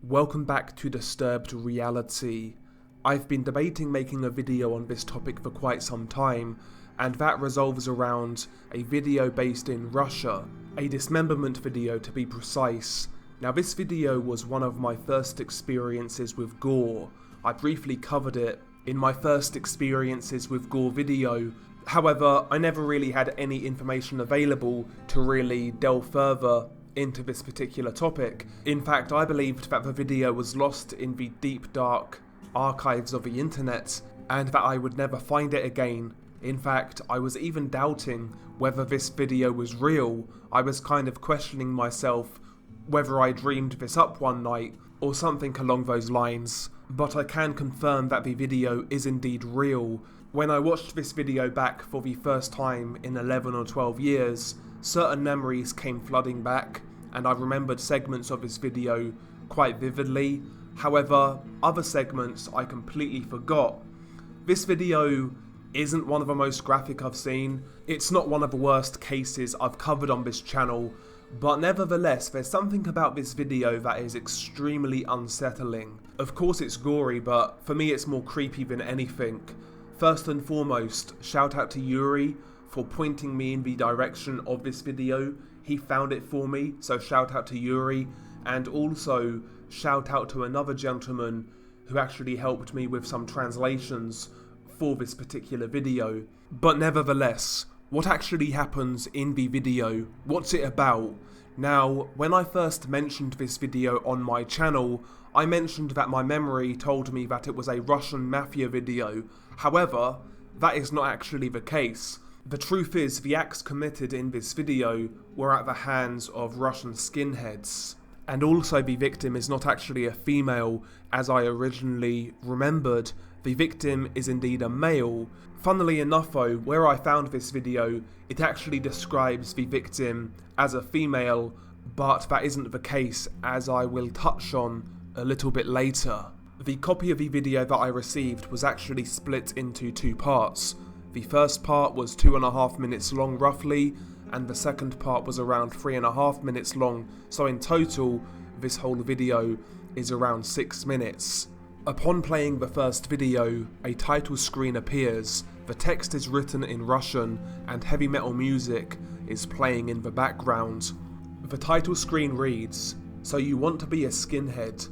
Welcome back to Disturbed Reality. I've been debating making a video on this topic for quite some time, and that revolves around a video based in Russia, a dismemberment video to be precise. Now this video was one of my first experiences with gore. I briefly covered it in my first experiences with gore video. However, I never really had any information available to really delve further into this particular topic. In fact, I believed that the video was lost in the deep dark archives of the internet and that I would never find it again. In fact, I was even doubting whether this video was real. I was kind of questioning myself whether I dreamed this up one night or something along those lines. But I can confirm that the video is indeed real. When I watched this video back for the first time in 11 or 12 years, certain memories came flooding back, and I remembered segments of this video quite vividly. However, other segments I completely forgot. This video isn't one of the most graphic I've seen. It's not one of the worst cases I've covered on this channel, but nevertheless, there's something about this video that is extremely unsettling. Of course it's gory, but for me it's more creepy than anything. First and foremost, shout out to Eerie for pointing me in the direction of this video. He found it for me, so shout out to Eerie, and also shout out to another gentleman who actually helped me with some translations for this particular video. But nevertheless, what actually happens in the video? What's it about? Now, when I first mentioned this video on my channel, I mentioned that my memory told me that it was a Russian mafia video. However, that is not actually the case. The truth is, the acts committed in this video were at the hands of Russian skinheads. And also the victim is not actually a female, as I originally remembered. The victim is indeed a male. Funnily enough though, where I found this video, it actually describes the victim as a female, but that isn't the case, as I will touch on a little bit later. The copy of the video that I received was actually split into two parts. The first part was 2.5 minutes long roughly, and the second part was around 3.5 minutes long, so in total, this whole video is around 6 minutes. Upon playing the first video, a title screen appears, the text is written in Russian, and heavy metal music is playing in the background. The title screen reads, "So you want to be a skinhead?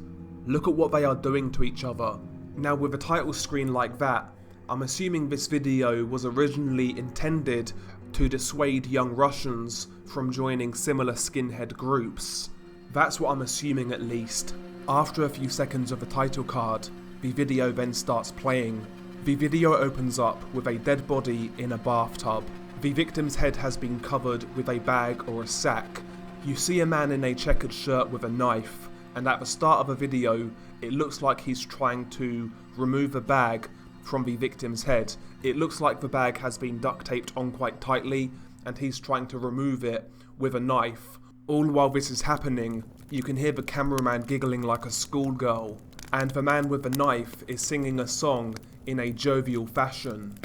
Look at what they are doing to each other." Now with a title screen like that, I'm assuming this video was originally intended to dissuade young Russians from joining similar skinhead groups. That's what I'm assuming at least. After a few seconds of the title card, the video then starts playing. The video opens up with a dead body in a bathtub. The victim's head has been covered with a bag or a sack. You see a man in a checkered shirt with a knife, and at the start of the video, it looks like he's trying to remove the bag from the victim's head. It looks like the bag has been duct taped on quite tightly, and he's trying to remove it with a knife. All while this is happening, you can hear the cameraman giggling like a schoolgirl, and the man with the knife is singing a song in a jovial fashion.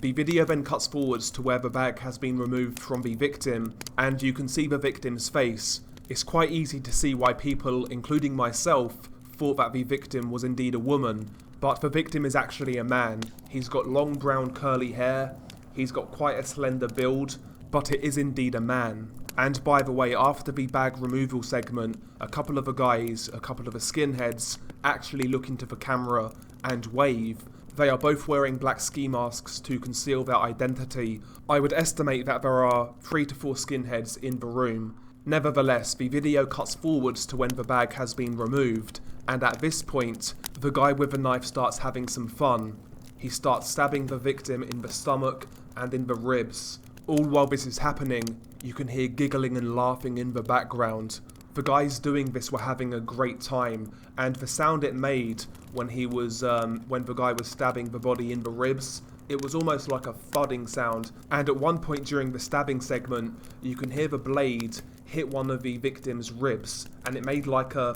The video then cuts forwards to where the bag has been removed from the victim, and you can see the victim's face. It's quite easy to see why people, including myself, thought that the victim was indeed a woman, but the victim is actually a man. He's got long brown curly hair, he's got quite a slender build, but it is indeed a man. And by the way, after the bag removal segment, a couple of the guys, a couple of the skinheads, actually look into the camera and wave. They are both wearing black ski masks to conceal their identity. I would estimate that there are 3 to 4 skinheads in the room. Nevertheless, the video cuts forwards to when the bag has been removed, and at this point, the guy with the knife starts having some fun. He starts stabbing the victim in the stomach and in the ribs. All while this is happening, you can hear giggling and laughing in the background. The guys doing this were having a great time, and the sound it made when the guy was stabbing the body in the ribs, it was almost like a thudding sound, and at one point during the stabbing segment, you can hear the blade hit one of the victim's ribs, and it made like a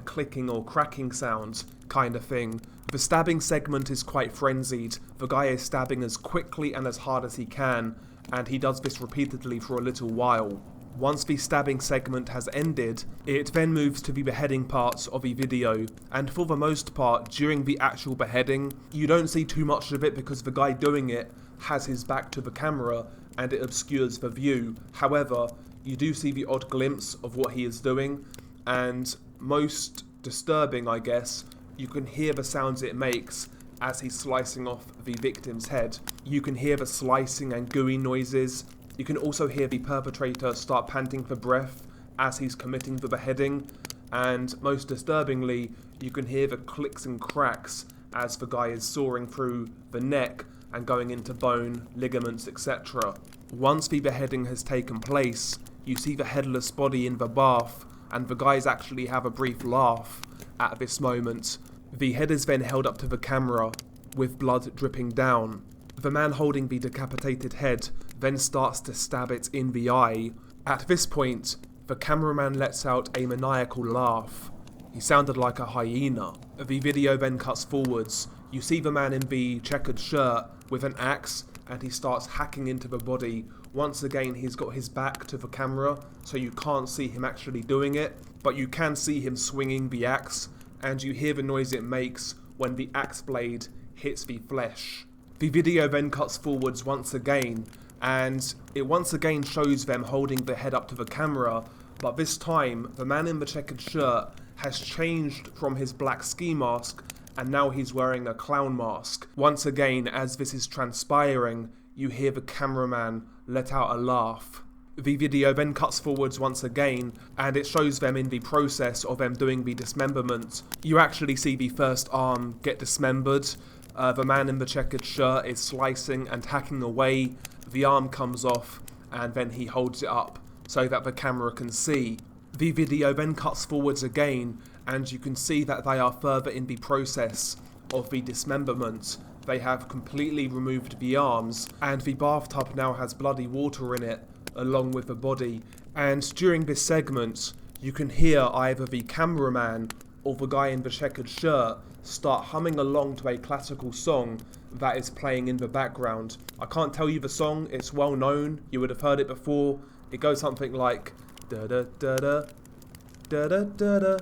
clicking or cracking sound kind of thing. The stabbing segment is quite frenzied. The guy is stabbing as quickly and as hard as he can, and he does this repeatedly for a little while. Once the stabbing segment has ended, it then moves to the beheading parts of the video, and for the most part, during the actual beheading, you don't see too much of it because the guy doing it has his back to the camera and it obscures the view. However, you do see the odd glimpse of what he is doing, and most disturbing, I guess, you can hear the sounds it makes as he's slicing off the victim's head. You can hear the slicing and gooey noises. You can also hear the perpetrator start panting for breath as he's committing the beheading, and most disturbingly, you can hear the clicks and cracks as the guy is sawing through the neck and going into bone, ligaments, etc. Once the beheading has taken place, you see the headless body in the bath, and the guys actually have a brief laugh at this moment. The head is then held up to the camera, with blood dripping down. The man holding the decapitated head then starts to stab it in the eye. At this point, the cameraman lets out a maniacal laugh. He sounded like a hyena. The video then cuts forwards. You see the man in the checkered shirt with an axe, and he starts hacking into the body. Once again, he's got his back to the camera, so you can't see him actually doing it, but you can see him swinging the axe, and you hear the noise it makes when the axe blade hits the flesh. The video then cuts forwards once again, and it once again shows them holding the head up to the camera, but this time, the man in the checkered shirt has changed from his black ski mask, and now he's wearing a clown mask. Once again, as this is transpiring, you hear the cameraman let out a laugh. The video then cuts forwards once again, and it shows them in the process of them doing the dismemberment. You actually see the first arm get dismembered. The man in the checkered shirt is slicing and hacking away. The arm comes off, and then he holds it up so that the camera can see. The video then cuts forwards again, and you can see that they are further in the process of the dismemberment. They have completely removed the arms, and the bathtub now has bloody water in it, along with the body. And during this segment, you can hear either the cameraman or the guy in the checkered shirt start humming along to a classical song that is playing in the background. I can't tell you the song, it's well known, you would have heard it before. It goes something like da da da da da da da da.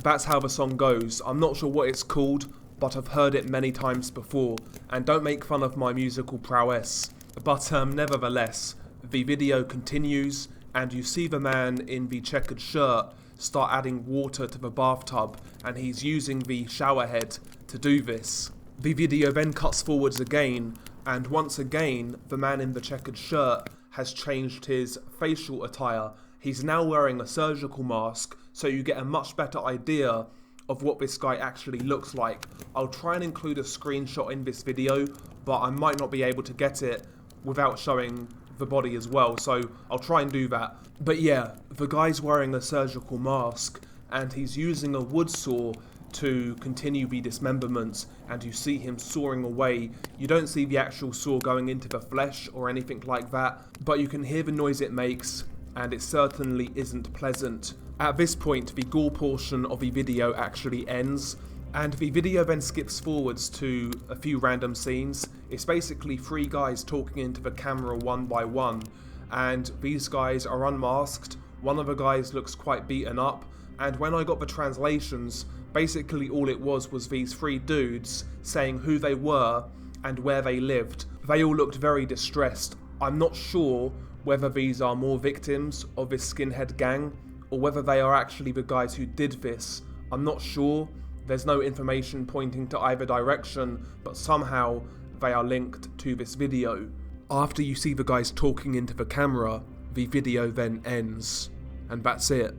That's how the song goes. I'm not sure what it's called, but I've heard it many times before, and don't make fun of my musical prowess. But nevertheless, the video continues, and you see the man in the checkered shirt start adding water to the bathtub, and he's using the shower head to do this. The video then cuts forwards again, and once again, the man in the checkered shirt has changed his facial attire. He's now wearing a surgical mask, so you get a much better idea of what this guy actually looks like. I'll try and include a screenshot in this video, but I might not be able to get it without showing the body as well, so I'll try and do that. But yeah, the guy's wearing a surgical mask, and he's using a wood saw to continue the dismemberment, and you see him sawing away. You don't see the actual saw going into the flesh or anything like that, but you can hear the noise it makes, and it certainly isn't pleasant. At this point, the gore portion of the video actually ends, and the video then skips forwards to a few random scenes. It's basically three guys talking into the camera one by one, and these guys are unmasked. One of the guys looks quite beaten up, and when I got the translations, basically all it was these three dudes saying who they were and where they lived. They all looked very distressed. I'm not sure whether these are more victims of this skinhead gang, or whether they are actually the guys who did this. I'm not sure. There's no information pointing to either direction, but somehow they are linked to this video. After you see the guys talking into the camera, the video then ends. And that's it.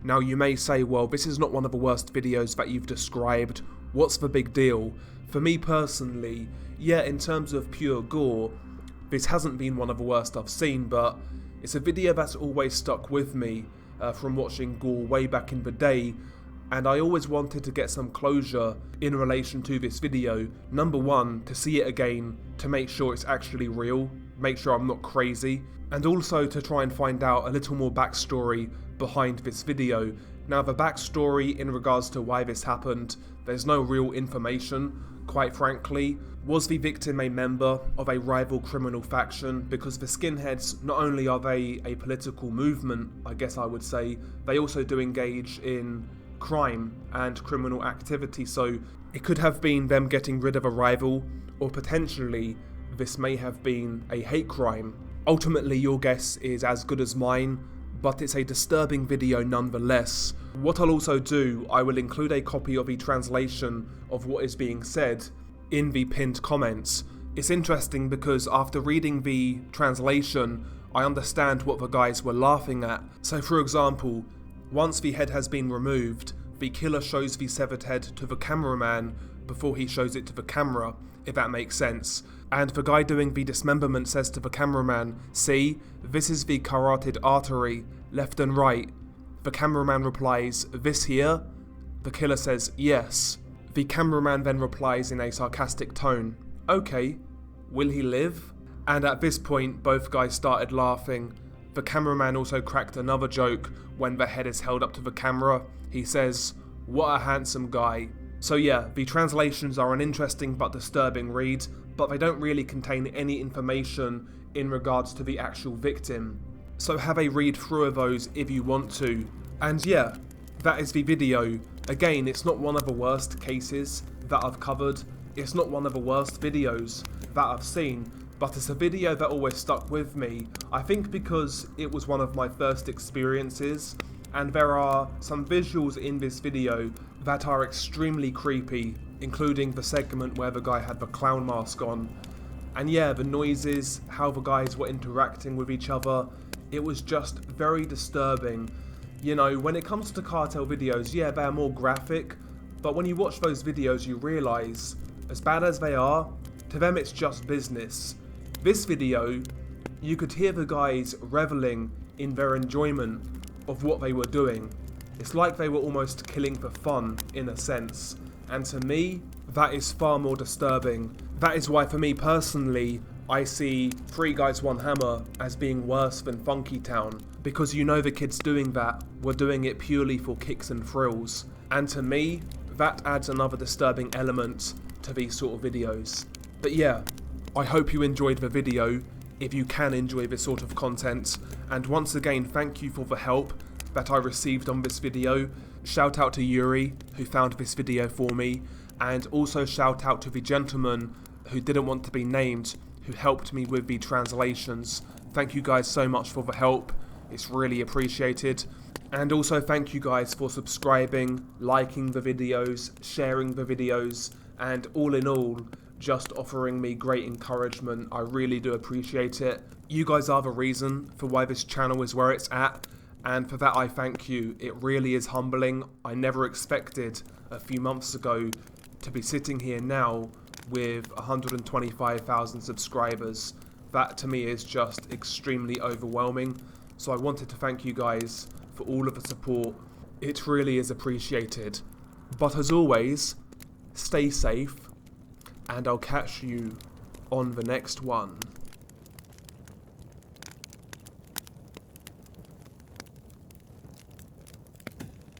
Now you may say, well, this is not one of the worst videos that you've described. What's the big deal? For me personally, yeah, in terms of pure gore, this hasn't been one of the worst I've seen, but it's a video that's always stuck with me from watching gore way back in the day, and I always wanted to get some closure in relation to this video. Number one, to see it again, to make sure it's actually real, make sure I'm not crazy, and also to try and find out a little more backstory behind this video. Now the backstory in regards to why this happened, there's no real information, quite frankly. Was the victim a member of a rival criminal faction? Because the Skinheads, not only are they a political movement, I guess I would say, they also do engage in crime and criminal activity, so it could have been them getting rid of a rival, or potentially this may have been a hate crime. Ultimately, your guess is as good as mine, but it's a disturbing video nonetheless. What I'll also do, I will include a copy of the translation of what is being said in the pinned comments. It's interesting because after reading the translation, I understand what the guys were laughing at. So for example, once the head has been removed, the killer shows the severed head to the cameraman before he shows it to the camera, if that makes sense. And the guy doing the dismemberment says to the cameraman, "See, this is the carotid artery, left and right." The cameraman replies, "This here?" The killer says, "Yes." The cameraman then replies in a sarcastic tone, "Okay, will he live?" And at this point, both guys started laughing. The cameraman also cracked another joke when the head is held up to the camera. He says, "What a handsome guy." So yeah, the translations are an interesting but disturbing read, but they don't really contain any information in regards to the actual victim. So have a read through of those if you want to. And yeah, that is the video. Again, it's not one of the worst cases that I've covered. It's not one of the worst videos that I've seen, but it's a video that always stuck with me. I think because it was one of my first experiences, and there are some visuals in this video that are extremely creepy, including the segment where the guy had the clown mask on. And yeah, the noises, how the guys were interacting with each other, it was just very disturbing. You know, when it comes to cartel videos, yeah, they're more graphic, but when you watch those videos you realise, as bad as they are, to them it's just business. This video, you could hear the guys reveling in their enjoyment of what they were doing. It's like they were almost killing for fun, in a sense. And to me, that is far more disturbing. That is why for me personally, I see Three Guys One Hammer as being worse than Funky Town, because you know the kids doing that were doing it purely for kicks and thrills. And to me, that adds another disturbing element to these sort of videos. But yeah, I hope you enjoyed the video, if you can enjoy this sort of content, and once again thank you for the help that I received on this video. Shout out to Eerie, who found this video for me, and also shout out to the gentleman who didn't want to be named, who helped me with the translations. Thank you guys so much for the help, it's really appreciated. And also thank you guys for subscribing, liking the videos, sharing the videos, and all in all, just offering me great encouragement. I really do appreciate it. You guys are the reason for why this channel is where it's at, and for that I thank you. It really is humbling. I never expected a few months ago to be sitting here now with 125,000 subscribers. That to me is just extremely overwhelming. So I wanted to thank you guys for all of the support. It really is appreciated. But as always, stay safe, and I'll catch you on the next one.